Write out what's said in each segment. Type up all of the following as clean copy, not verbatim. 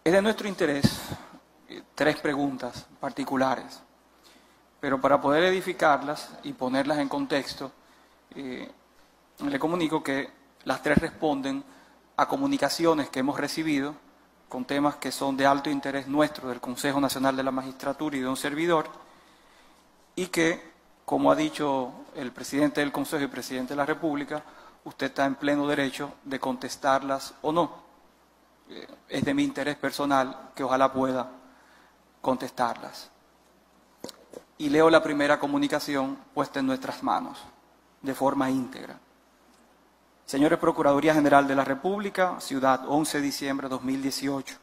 Es de nuestro interés tres preguntas particulares, pero para poder edificarlas y ponerlas en contexto, le comunico que las tres responden a comunicaciones que hemos recibido con temas que son de alto interés nuestro, del Consejo Nacional de la Magistratura y de un servidor, y que, como ha dicho el presidente del Consejo y el presidente de la República, usted está en pleno derecho de contestarlas o no. Es de mi interés personal que ojalá pueda contestarlas. Y leo la primera comunicación puesta en nuestras manos, de forma íntegra. Señores Procuraduría General de la República, Ciudad, 11 de diciembre de 2018.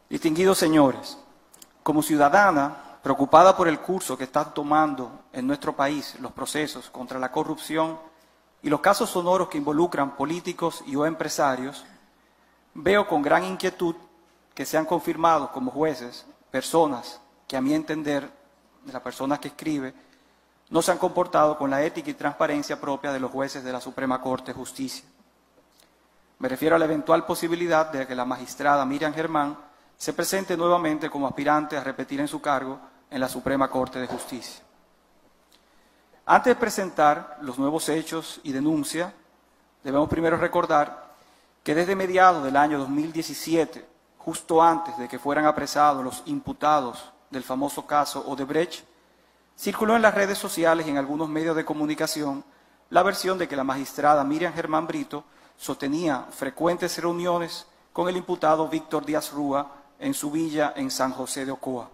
Distinguidos señores, como ciudadana preocupada por el curso que están tomando en nuestro país los procesos contra la corrupción y los casos sonoros que involucran políticos y o empresarios, veo con gran inquietud que sean confirmados como jueces personas que, a mi entender, de la persona que escribe, no se han comportado con la ética y transparencia propia de los jueces de la Suprema Corte de Justicia. Me refiero a la eventual posibilidad de que la magistrada Miriam Germán se presente nuevamente como aspirante a repetir en su cargo en la Suprema Corte de Justicia. Antes de presentar los nuevos hechos y denuncia, debemos primero recordar que desde mediados del año 2017, justo antes de que fueran apresados los imputados del famoso caso Odebrecht, circuló en las redes sociales y en algunos medios de comunicación la versión de que la magistrada Miriam Germán Brito sostenía frecuentes reuniones con el imputado Víctor Díaz Rúa en su villa en San José de Ocoa.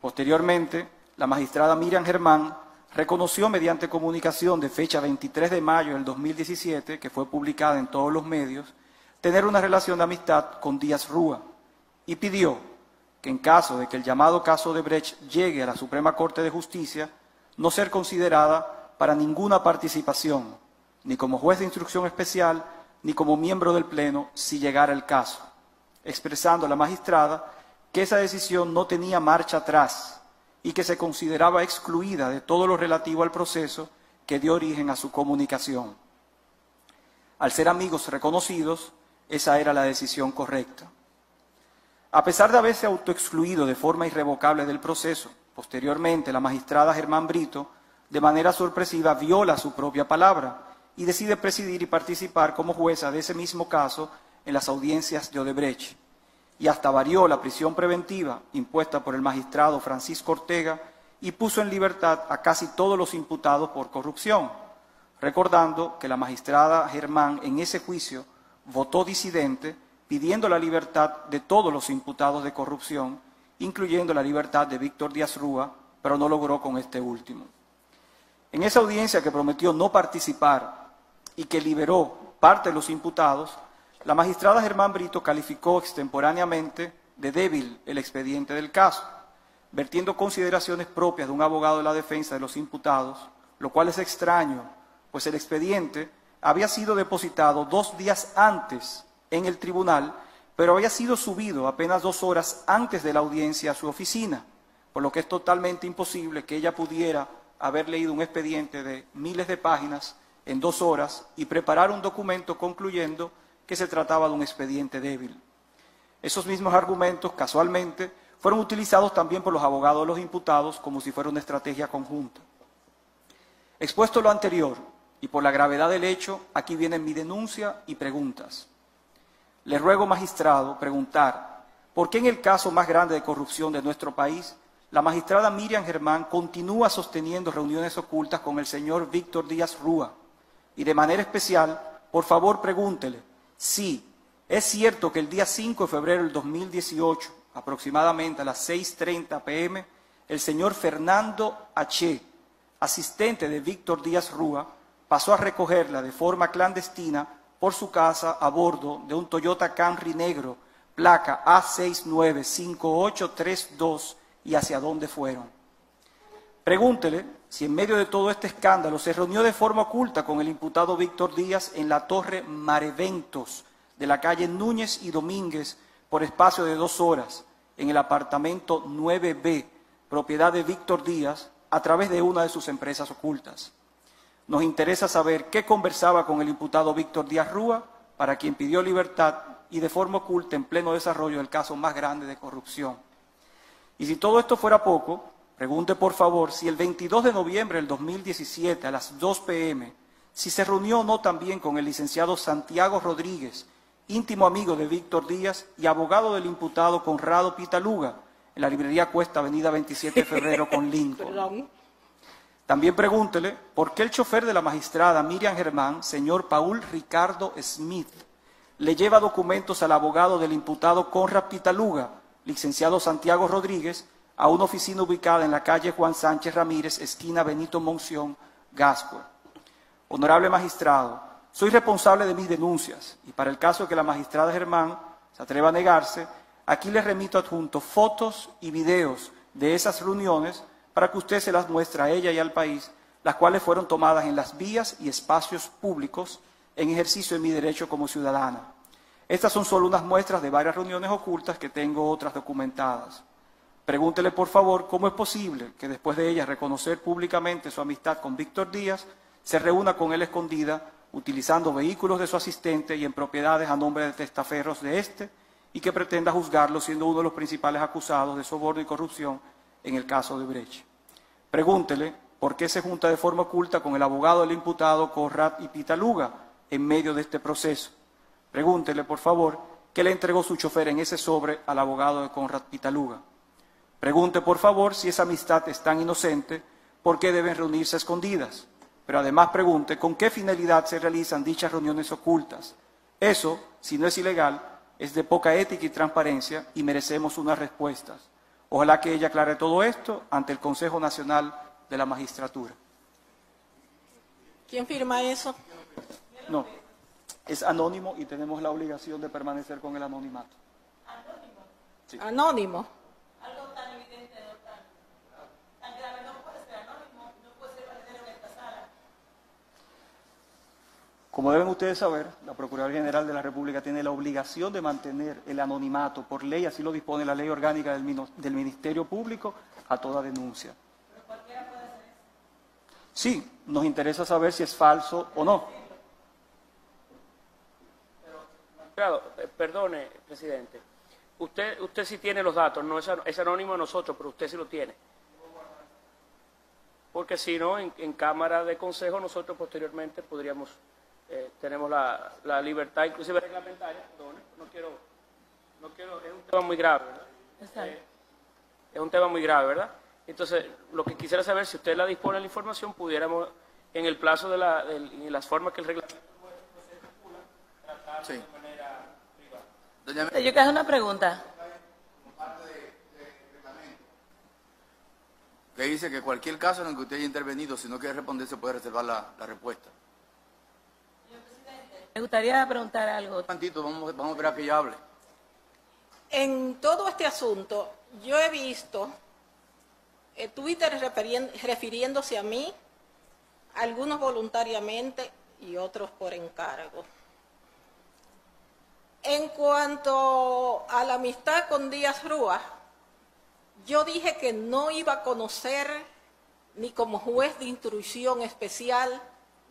Posteriormente, la magistrada Miriam Germán reconoció mediante comunicación de fecha 23 de mayo del 2017, que fue publicada en todos los medios, tener una relación de amistad con Díaz Rúa y pidió que en caso de que el llamado caso Odebrecht llegue a la Suprema Corte de Justicia, no ser considerada para ninguna participación, ni como juez de instrucción especial, ni como miembro del Pleno, si llegara el caso, expresando a la magistrada que esa decisión no tenía marcha atrás y que se consideraba excluida de todo lo relativo al proceso que dio origen a su comunicación. Al ser amigos reconocidos, esa era la decisión correcta. A pesar de haberse autoexcluido de forma irrevocable del proceso, posteriormente la magistrada Germán Brito, de manera sorpresiva, viola su propia palabra y decide presidir y participar como jueza de ese mismo caso en las audiencias de Odebrecht, y hasta varió la prisión preventiva impuesta por el magistrado Francisco Ortega y puso en libertad a casi todos los imputados por corrupción, recordando que la magistrada Germán en ese juicio votó disidente pidiendo la libertad de todos los imputados de corrupción, incluyendo la libertad de Víctor Díaz Rúa, pero no logró con este último. En esa audiencia que prometió no participar y que liberó parte de los imputados, la magistrada Germán Brito calificó extemporáneamente de débil el expediente del caso, vertiendo consideraciones propias de un abogado de la defensa de los imputados, lo cual es extraño, pues el expediente había sido depositado 2 días antes en el tribunal, pero había sido subido apenas 2 horas antes de la audiencia a su oficina, por lo que es totalmente imposible que ella pudiera haber leído un expediente de miles de páginas en 2 horas y preparar un documento concluyendo que se trataba de un expediente débil. Esos mismos argumentos, casualmente, fueron utilizados también por los abogados de los imputados como si fuera una estrategia conjunta. Expuesto lo anterior y por la gravedad del hecho, aquí viene mi denuncia y preguntas. Le ruego, magistrado, preguntar por qué en el caso más grande de corrupción de nuestro país, la magistrada Miriam Germán continúa sosteniendo reuniones ocultas con el señor Víctor Díaz Rúa. Y de manera especial, por favor, pregúntele si es cierto que el día 5 de febrero del 2018, aproximadamente a las 6:30 p.m., el señor Fernando H., asistente de Víctor Díaz Rúa, pasó a recogerla de forma clandestina por su casa a bordo de un Toyota Camry negro, placa A695832, y hacia dónde fueron. Pregúntele si en medio de todo este escándalo se reunió de forma oculta con el imputado Víctor Díaz en la Torre Mareventos de la calle Núñez y Domínguez por espacio de 2 horas en el apartamento 9B, propiedad de Víctor Díaz, a través de una de sus empresas ocultas. Nos interesa saber qué conversaba con el imputado Víctor Díaz Rúa, para quien pidió libertad y de forma oculta en pleno desarrollo del caso más grande de corrupción. Y si todo esto fuera poco, pregunte por favor si el 22 de noviembre del 2017 a las 2 p.m., si se reunió o no también con el licenciado Santiago Rodríguez, íntimo amigo de Víctor Díaz y abogado del imputado Conrado Pitaluga, en la librería Cuesta, avenida 27 de febrero con Lincoln. Perdón. También pregúntele por qué el chofer de la magistrada Miriam Germán, señor Paul Ricardo Smith, le lleva documentos al abogado del imputado Conrad Pitaluga, licenciado Santiago Rodríguez, a una oficina ubicada en la calle Juan Sánchez Ramírez, esquina Benito Monción, Gascue. Honorable magistrado, soy responsable de mis denuncias y para el caso de que la magistrada Germán se atreva a negarse, aquí les remito adjunto fotos y videos de esas reuniones para que usted se las muestre a ella y al país, las cuales fueron tomadas en las vías y espacios públicos en ejercicio de mi derecho como ciudadana. Estas son solo unas muestras de varias reuniones ocultas que tengo otras documentadas. Pregúntele, por favor, cómo es posible que después de ella reconocer públicamente su amistad con Víctor Díaz, se reúna con él escondida, utilizando vehículos de su asistente y en propiedades a nombre de testaferros de éste, y que pretenda juzgarlo siendo uno de los principales acusados de soborno y corrupción en el caso de Brecht. Pregúntele por qué se junta de forma oculta con el abogado del imputado Conrad y Pitaluga en medio de este proceso. Pregúntele, por favor, qué le entregó su chofer en ese sobre al abogado de Conrad Pitaluga. Pregunte, por favor, si esa amistad es tan inocente, ¿por qué deben reunirse a escondidas? Pero además pregunte con qué finalidad se realizan dichas reuniones ocultas. Eso, si no es ilegal, es de poca ética y transparencia y merecemos unas respuestas. Ojalá que ella aclare todo esto ante el Consejo Nacional de la Magistratura. ¿Quién firma eso? No, es anónimo y tenemos la obligación de permanecer con el anonimato. ¿Anónimo? Sí. Anónimo. Algo tan evidente, tan grave, no puede ser anónimo, no puede ser valedero en esta sala. Como deben ustedes saber, la Procuraduría General de la República tiene la obligación de mantener el anonimato por ley, así lo dispone la ley orgánica del Ministerio Público, a toda denuncia. ¿Pero cualquiera puede hacer eso? Sí, nos interesa saber si es falso o no. Claro, perdone, presidente. Usted sí tiene los datos, no es anónimo de nosotros, pero usted sí lo tiene. Porque si no, en Cámara de Consejo nosotros posteriormente podríamos, tenemos la libertad, inclusive reglamentaria, perdone, no quiero, es un tema muy grave, ¿verdad? Es un tema muy grave, ¿verdad? Entonces, lo que quisiera saber, si usted la dispone de la información, pudiéramos, en el plazo de las formas que el reglamento tratar Sí. de manera privada. Doña Yo quiero hacer una pregunta. que dice que cualquier caso en el que usted haya intervenido, si no quiere responder, se puede reservar la respuesta. Me gustaría preguntar algo. Un momentito, vamos a esperar que ella hable. En todo este asunto, yo he visto Twitter refiriéndose a mí, algunos voluntariamente y otros por encargo. En cuanto a la amistad con Díaz Rúa, yo dije que no iba a conocer ni como juez de instrucción especial,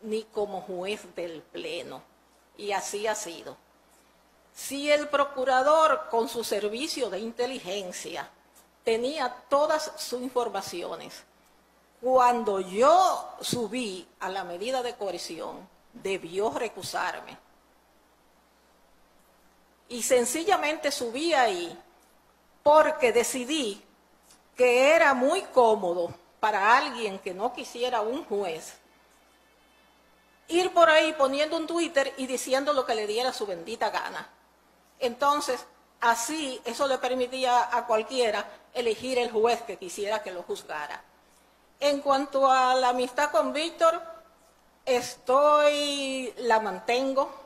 ni como juez del Pleno. Y así ha sido. Si el procurador, con su servicio de inteligencia, tenía todas sus informaciones, cuando yo subí a la medida de coerción, debió recusarme. Y sencillamente subí ahí porque decidí que era muy cómodo para alguien que no quisiera un juez ir por ahí poniendo un Twitter y diciendo lo que le diera su bendita gana. Entonces, así eso le permitía a cualquiera elegir el juez que quisiera que lo juzgara. En cuanto a la amistad con Víctor, la mantengo,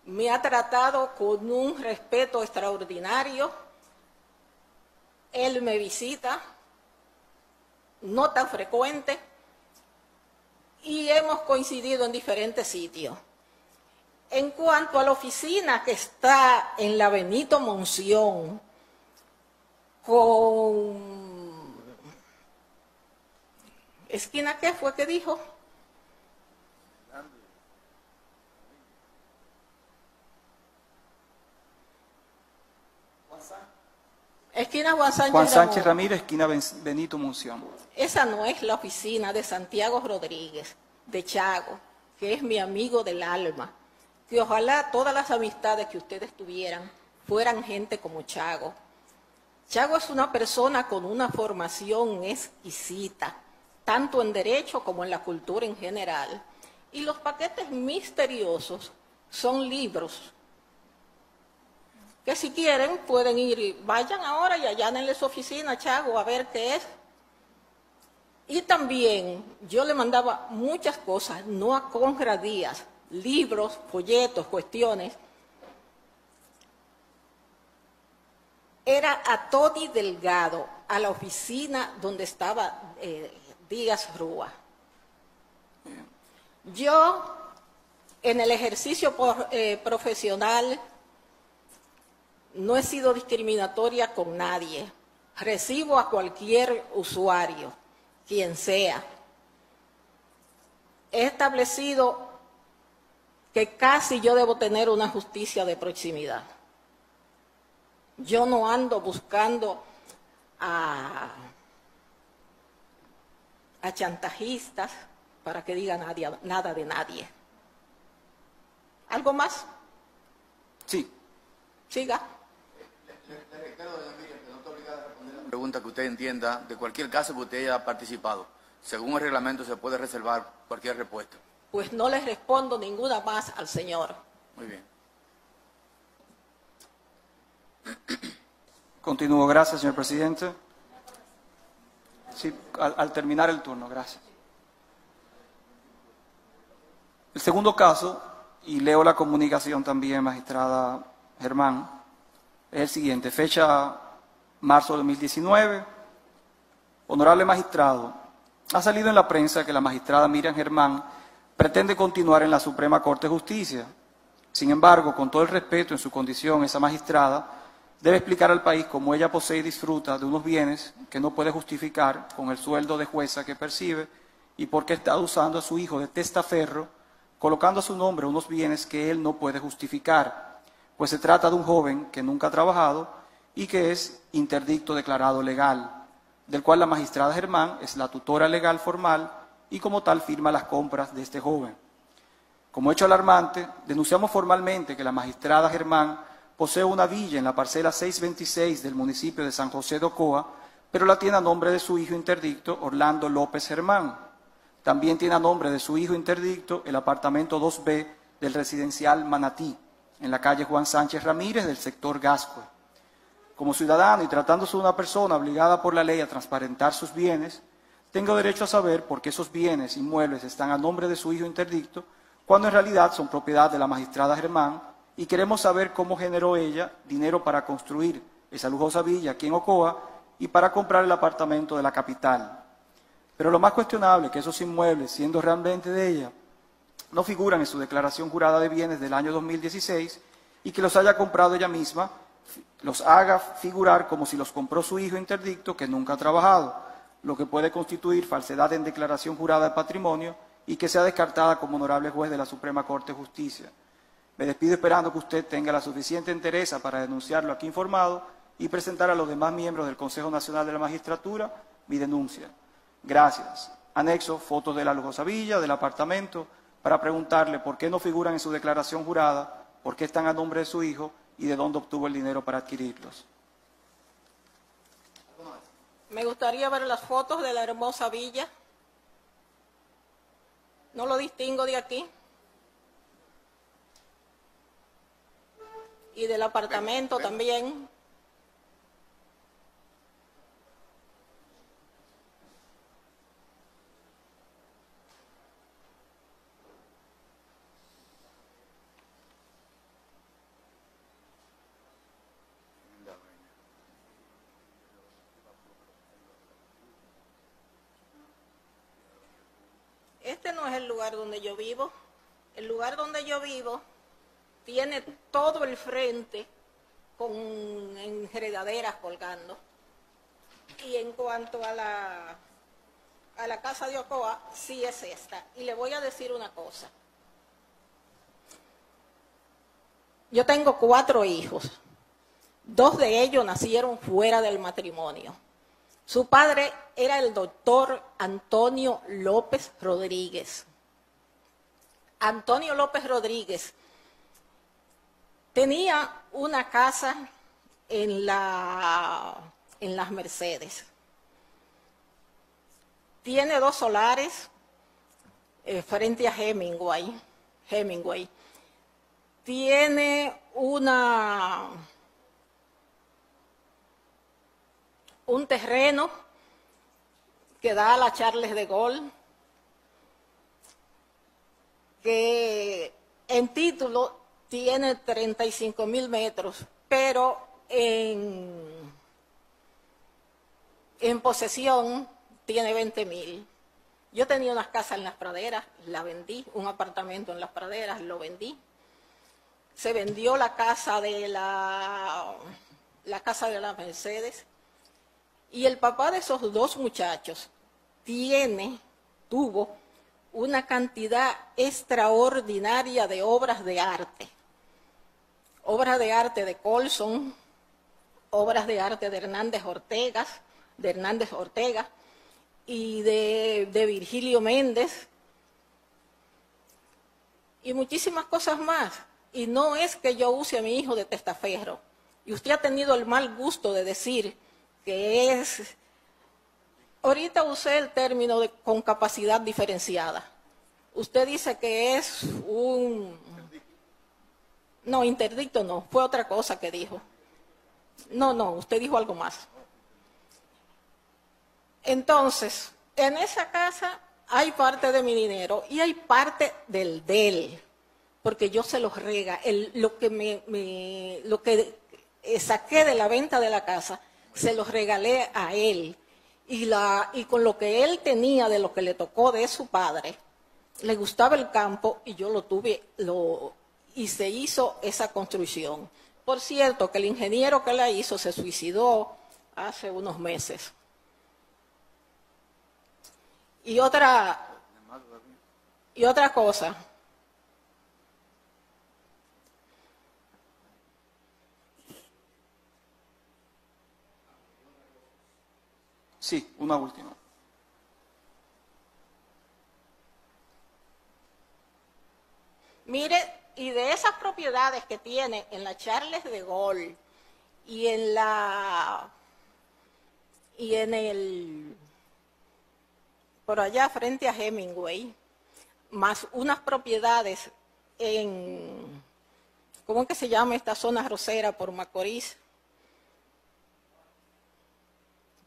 me ha tratado con un respeto extraordinario, él me visita, no tan frecuente, y hemos coincidido en diferentes sitios. En cuanto a la oficina que está en la Benito Monción, con... ¿Esquina qué fue que dijo? Esquina Juan Sánchez Juan Sánchez Ramón. Ramírez, esquina Benito Munción. Esa no es la oficina de Santiago Rodríguez, de Chago, que es mi amigo del alma. Que ojalá todas las amistades que ustedes tuvieran fueran gente como Chago. Chago es una persona con una formación exquisita, tanto en derecho como en la cultura en general. Y los paquetes misteriosos son libros que si quieren pueden ir, vayan ahora y allánenle su oficina, Chago, a ver qué es. Y también yo le mandaba muchas cosas, no a Conrad Díaz, libros, folletos, cuestiones. Era a Tony Delgado, a la oficina donde estaba Díaz Rúa. Yo, en el ejercicio profesional, no he sido discriminatoria con nadie. Recibo a cualquier usuario, quien sea. He establecido que casi yo debo tener una justicia de proximidad. Yo no ando buscando a chantajistas para que digan nada de nadie. ¿Algo más? Sí. Siga. Le recuerdo, doña Miriam, que no está obligada a responder la pregunta que usted entienda de cualquier caso que usted haya participado. Según el reglamento se puede reservar cualquier respuesta. Pues no les respondo ninguna más al señor. Muy bien. Continúo. Gracias, señor presidente. Sí, al terminar el turno, gracias. El segundo caso, y leo la comunicación también, magistrada Germán, es el siguiente. Fecha marzo de 2019. Honorable magistrado, ha salido en la prensa que la magistrada Miriam Germán pretende continuar en la Suprema Corte de Justicia. Sin embargo, con todo el respeto en su condición, esa magistrada debe explicar al país cómo ella posee y disfruta de unos bienes que no puede justificar con el sueldo de jueza que percibe y por qué está usando a su hijo de testaferro, colocando a su nombre unos bienes que él no puede justificar, pues se trata de un joven que nunca ha trabajado y que es interdicto declarado legal, del cual la magistrada Germán es la tutora legal formal y como tal firma las compras de este joven. Como hecho alarmante, denunciamos formalmente que la magistrada Germán posee una villa en la parcela 626 del municipio de San José de Ocoa, pero la tiene a nombre de su hijo interdicto, Orlando López Germán. También tiene a nombre de su hijo interdicto el apartamento 2B del residencial Manatí, en la calle Juan Sánchez Ramírez del sector Gascue. Como ciudadano y tratándose de una persona obligada por la ley a transparentar sus bienes, tengo derecho a saber por qué esos bienes inmuebles están a nombre de su hijo interdicto, cuando en realidad son propiedad de la magistrada Germán, y queremos saber cómo generó ella dinero para construir esa lujosa villa aquí en Ocoa y para comprar el apartamento de la capital. Pero lo más cuestionable es que esos inmuebles, siendo realmente de ella, no figuran en su declaración jurada de bienes del año 2016 y que los haya comprado ella misma, los haga figurar como si los compró su hijo interdicto que nunca ha trabajado, lo que puede constituir falsedad en declaración jurada de patrimonio y que sea descartada como honorable juez de la Suprema Corte de Justicia. Me despido esperando que usted tenga la suficiente entereza para denunciarlo aquí informado y presentar a los demás miembros del Consejo Nacional de la Magistratura mi denuncia. Gracias. Anexo fotos de la lujosa villa, del apartamento, para preguntarle por qué no figuran en su declaración jurada, por qué están a nombre de su hijo y de dónde obtuvo el dinero para adquirirlos. Me gustaría ver las fotos de la hermosa villa. No lo distingo de aquí. Y del apartamento también. Este no es el lugar donde yo vivo. El lugar donde yo vivo tiene todo el frente con enredaderas colgando. Y en cuanto a la casa de Ocoa, sí es esta. Y le voy a decir una cosa. Yo tengo 4 hijos. 2 de ellos nacieron fuera del matrimonio. Su padre era el doctor Antonio López Rodríguez. Antonio López Rodríguez tenía una casa en las Mercedes. Tiene 2 solares frente a Hemingway. Tiene un terreno que da a la Charles de Gaulle, que en título tiene 35.000 metros, pero en posesión tiene 20.000. Yo tenía unas casas en Las Praderas, la vendí, un apartamento en Las Praderas, lo vendí. Se vendió la casa de la Mercedes. Y el papá de esos 2 muchachos tuvo una cantidad extraordinaria de obras de arte. Obras de arte de Colson, obras de arte de Hernández Ortega y de Virgilio Méndez y muchísimas cosas más. Y no es que yo use a mi hijo de testaferro. Y usted ha tenido el mal gusto de decir que es... Ahorita usé el término con capacidad diferenciada. Usted dice que es un... No, interdicto no, fue otra cosa que dijo. No, usted dijo algo más. Entonces, en esa casa hay parte de mi dinero y hay parte del de él, porque yo se los lo que saqué de la venta de la casa, se los regalé a él. Y con lo que él tenía de lo que le tocó de su padre, le gustaba el campo y yo lo tuve, y se hizo esa construcción. Por cierto, que el ingeniero que la hizo se suicidó hace unos meses. Y otra cosa. Sí, una última. Mire, y de esas propiedades que tiene en la Charles de Gaulle y en por allá frente a Hemingway, más unas propiedades ¿cómo es que se llama esta zona rosera por Macorís?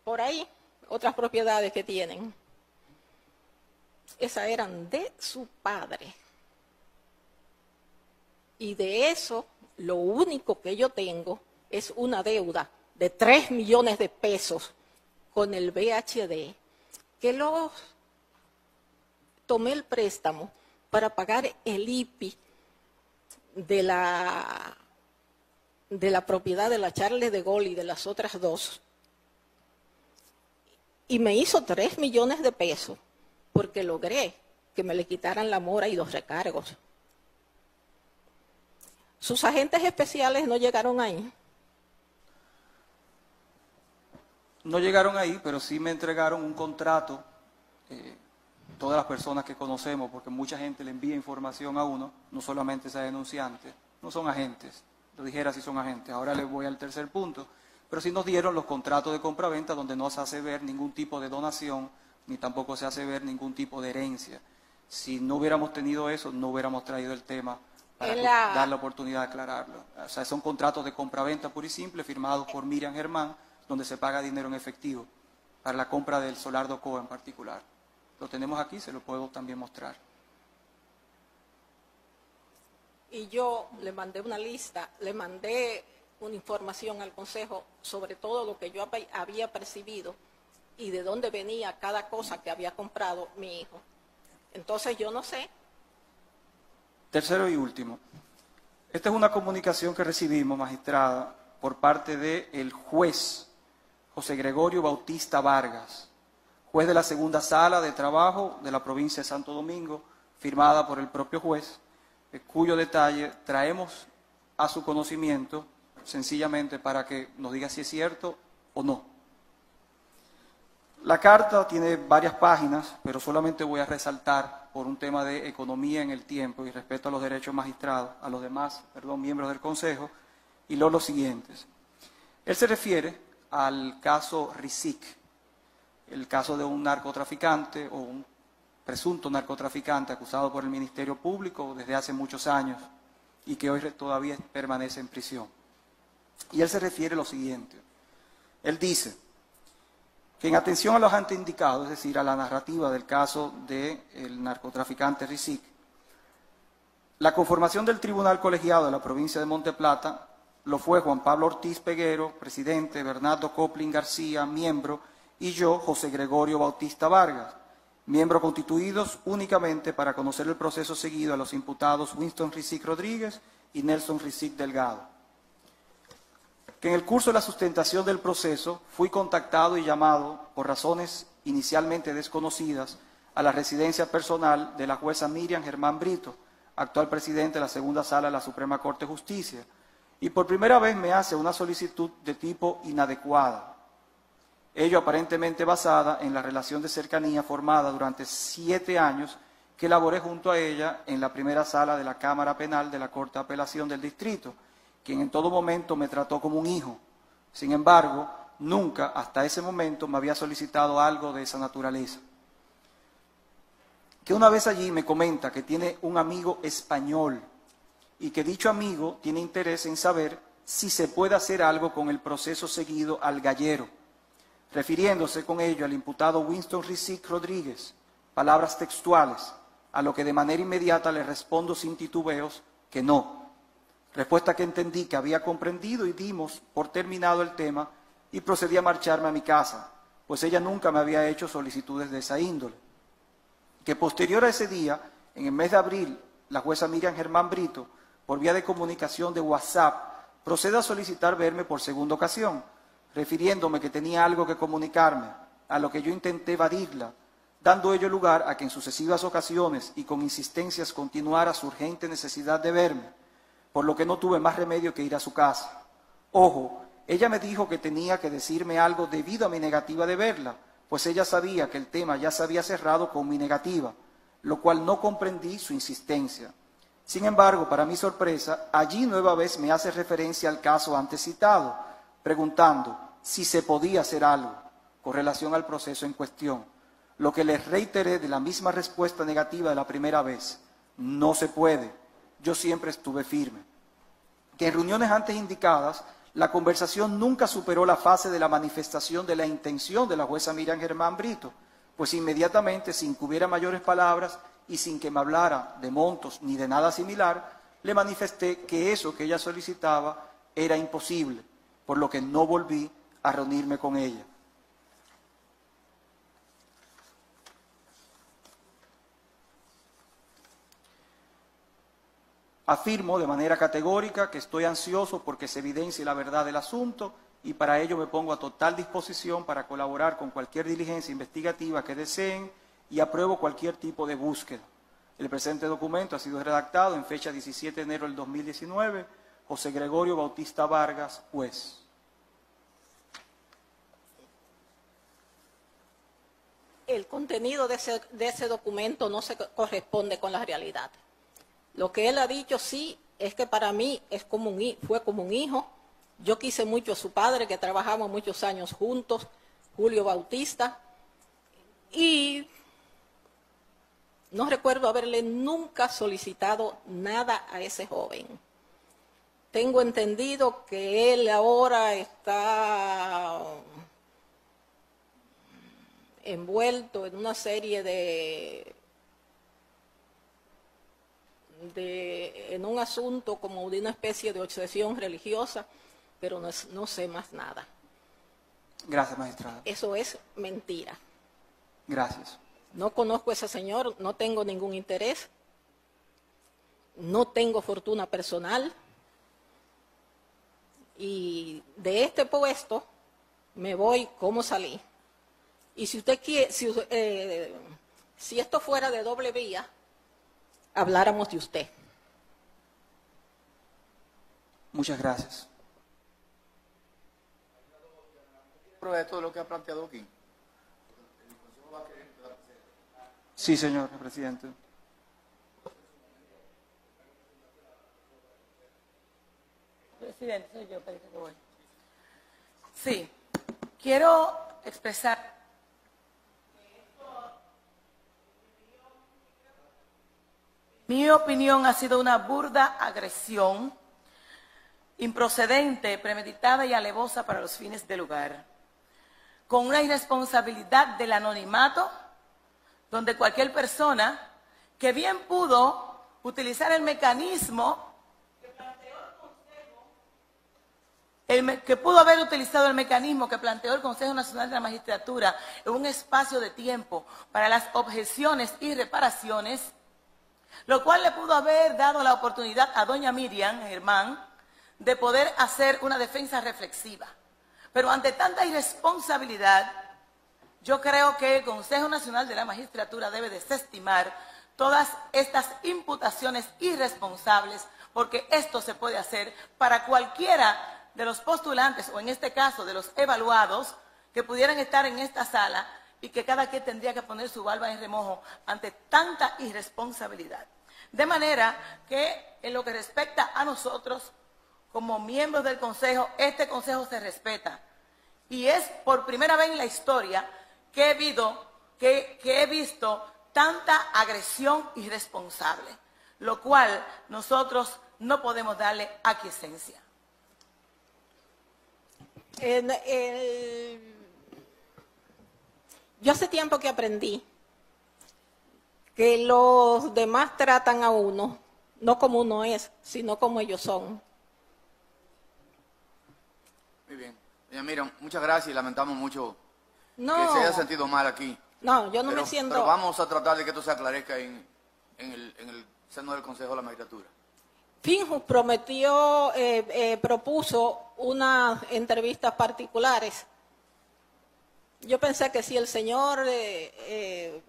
Por ahí, otras propiedades que tienen. Esas eran de su padre. Y de eso, lo único que yo tengo es una deuda de 3 millones de pesos con el BHD, que tomé el préstamo para pagar el IPI de la propiedad de la Charles de Gaulle y de las otras 2. Y me hizo 3 millones de pesos porque logré que me le quitaran la mora y 2 recargos. Sus agentes especiales no llegaron ahí. No llegaron ahí, pero sí me entregaron un contrato, todas las personas que conocemos, porque mucha gente le envía información a uno, no solamente esa denunciante, no son agentes, lo dijera si son agentes. Ahora les voy al tercer punto, pero sí nos dieron los contratos de compraventa donde no se hace ver ningún tipo de donación, ni tampoco se hace ver ningún tipo de herencia. Si no hubiéramos tenido eso, no hubiéramos traído el tema para dar la oportunidad de aclararlo. O sea, son contratos de compraventa pura y simple firmados por Miriam Germán, donde se paga dinero en efectivo para la compra del solar Docoa en particular. Lo tenemos aquí, se lo puedo también mostrar. Y yo le mandé una lista, le mandé una información al Consejo sobre todo lo que yo había percibido y de dónde venía cada cosa que había comprado mi hijo. Entonces yo no sé. Tercero y último. Esta es una comunicación que recibimos, magistrada, por parte del juez José Gregorio Bautista Vargas, juez de la segunda sala de trabajo de la provincia de Santo Domingo, firmada por el propio juez, cuyo detalle traemos a su conocimiento sencillamente para que nos diga si es cierto o no. La carta tiene varias páginas, pero solamente voy a resaltar por un tema de economía en el tiempo y respeto a los derechos magistrados, a los demás, miembros del Consejo, y los siguientes. Él se refiere al caso Rizik, el caso de un narcotraficante o un presunto narcotraficante acusado por el Ministerio Público desde hace muchos años y que hoy todavía permanece en prisión. Y él se refiere a lo siguiente. Él dice que en atención a los anteindicado, es decir, a la narrativa del caso del narcotraficante Rizik, la conformación del Tribunal Colegiado de la provincia de Monte Plata lo fue Juan Pablo Ortiz Peguero, presidente, Bernardo Coplin García, miembro, y yo, José Gregorio Bautista Vargas, miembros constituidos únicamente para conocer el proceso seguido a los imputados Winston Rizik Rodríguez y Nelson Rizik Delgado. Que en el curso de la sustentación del proceso fui contactado y llamado por razones inicialmente desconocidas a la residencia personal de la jueza Miriam Germán Brito, actual presidente de la segunda sala de la Suprema Corte de Justicia, y por primera vez me hace una solicitud de tipo inadecuada, ello aparentemente basada en la relación de cercanía formada durante 7 años que elaboré junto a ella en la primera sala de la Cámara Penal de la Corte de Apelación del Distrito, quien en todo momento me trató como un hijo. Sin embargo, nunca hasta ese momento me había solicitado algo de esa naturaleza. Que una vez allí me comenta que tiene un amigo español y que dicho amigo tiene interés en saber si se puede hacer algo con el proceso seguido al gallero, refiriéndose con ello al imputado Winston Rizik Rodríguez, palabras textuales, a lo que de manera inmediata le respondo sin titubeos que no. Respuesta que entendí que había comprendido y dimos por terminado el tema y procedí a marcharme a mi casa, pues ella nunca me había hecho solicitudes de esa índole. Que posterior a ese día, en el mes de abril, la jueza Miriam Germán Brito, por vía de comunicación de WhatsApp, procede a solicitar verme por segunda ocasión, refiriéndome que tenía algo que comunicarme, a lo que yo intenté evadirla, dando ello lugar a que en sucesivas ocasiones y con insistencias continuara su urgente necesidad de verme, por lo que no tuve más remedio que ir a su casa. Ojo, ella me dijo que tenía que decirme algo debido a mi negativa de verla, pues ella sabía que el tema ya se había cerrado con mi negativa, lo cual no comprendí su insistencia. Sin embargo, para mi sorpresa, allí nueva vez me hace referencia al caso antes citado, preguntando si se podía hacer algo con relación al proceso en cuestión, lo que les reiteré de la misma respuesta negativa de la primera vez: no se puede, yo siempre estuve firme. Que en reuniones antes indicadas, la conversación nunca superó la fase de la manifestación de la intención de la jueza Miriam Germán Brito, pues inmediatamente, sin que hubiera mayores palabras y sin que me hablara de montos ni de nada similar, le manifesté que eso que ella solicitaba era imposible, por lo que no volví a reunirme con ella. Afirmo de manera categórica que estoy ansioso porque se evidencie la verdad del asunto y para ello me pongo a total disposición para colaborar con cualquier diligencia investigativa que deseen y apruebo cualquier tipo de búsqueda. El presente documento ha sido redactado en fecha 17 de enero del 2019, José Gregorio Bautista Vargas, juez. El contenido de ese documento no se corresponde con la realidad. Lo que él ha dicho sí es que para mí fue como un hijo. Yo quise mucho a su padre, que trabajamos muchos años juntos, Julio Bautista, y no recuerdo haberle nunca solicitado nada a ese joven. Tengo entendido que él ahora está envuelto en una serie en un asunto como de una especie de obsesión religiosa, pero no sé más nada. Gracias, magistrada. Eso es mentira. Gracias. No conozco a ese señor, no tengo ningún interés, no tengo fortuna personal y de este puesto me voy como salí. Y si usted quiere, si esto fuera de doble vía, habláramos de usted. Muchas gracias. apruebe todo lo que ha planteado aquí? Sí, señor presidente. Presidente, soy yo, parece que voy. Sí, quiero expresar mi opinión ha sido una burda agresión, improcedente, premeditada y alevosa para los fines del lugar, con una irresponsabilidad del anonimato, donde cualquier persona que bien pudo utilizar el mecanismo que pudo haber utilizado el mecanismo que planteó el Consejo Nacional de la Magistratura en un espacio de tiempo para las objeciones y reparaciones, lo cual le pudo haber dado la oportunidad a doña Miriam Germán de poder hacer una defensa reflexiva. Pero ante tanta irresponsabilidad, yo creo que el Consejo Nacional de la Magistratura debe desestimar todas estas imputaciones irresponsables, porque esto se puede hacer para cualquiera de los postulantes, o en este caso de los evaluados, que pudieran estar en esta sala y que cada quien tendría que poner su barba en remojo ante tanta irresponsabilidad. De manera que en lo que respecta a nosotros, como miembros del Consejo, este Consejo se respeta. Y es por primera vez en la historia que he visto tanta agresión irresponsable, lo cual nosotros no podemos darle aquiescencia. Yo hace tiempo que aprendí que los demás tratan a uno, no como uno es, sino como ellos son. Muy bien. Doña Miriam, muchas gracias y lamentamos mucho No, que se haya sentido mal aquí. no, yo no me siento... Pero vamos a tratar de que esto se aclarezca en el seno del Consejo de la Magistratura. Finjus propuso unas entrevistas particulares. Yo pensé que si el señor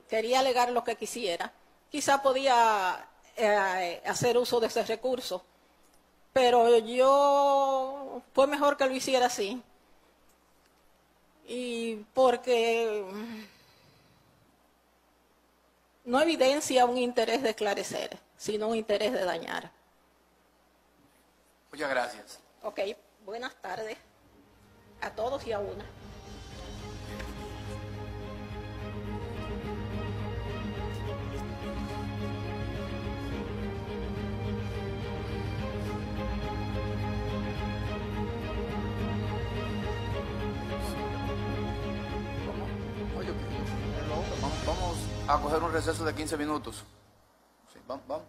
quería alegar lo que quisiera, quizá podía hacer uso de ese recurso. Pero fue mejor que lo hiciera así. Y porque no evidencia un interés de esclarecer, sino un interés de dañar. Muchas gracias. Ok, buenas tardes a todos y a una. Oye, vamos a coger un receso de 15 minutos. Sí, vamos.